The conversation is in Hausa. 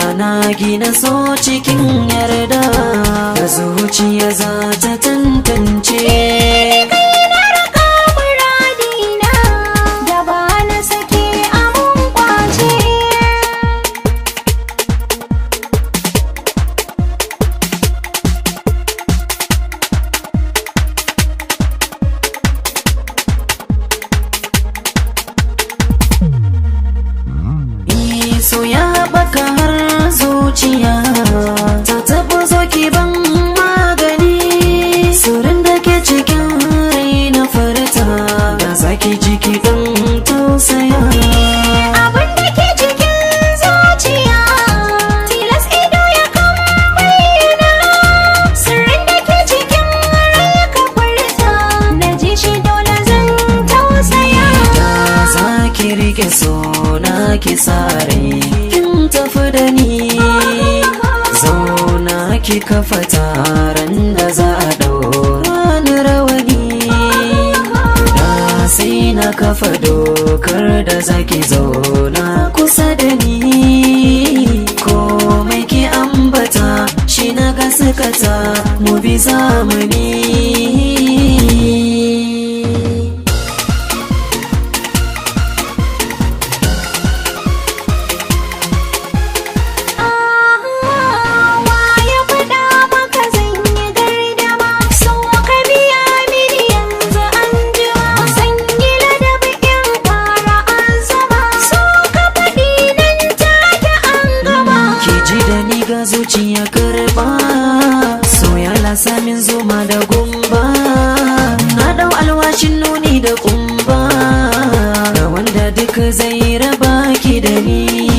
ana gina so cikin yarda da zuciya za ta tantance. So ya baka har zuciya ta tabo zoki ban magani, surin da ke cikin rai na farta da zaki jiki dan tausaya. Abin da ke cikin zuciya tilas ido ya kan bayyana, sirrin da ke cikin rai ka furta na ji shi dole zan tausaya. Da zaki rike so na ki sare kin tafi da ni, zauna ki kafa taron da za a ɗaura ni rawani. Da sai na kafa dokar da zaki zauna kusa da ni, komai ki ambata shi na gaskata mu bi zamani. Zuciya karba so ya lasa min zoma da gumba, na dau alwashin nuni da kumba ga wanda duka zai raba ki da ni.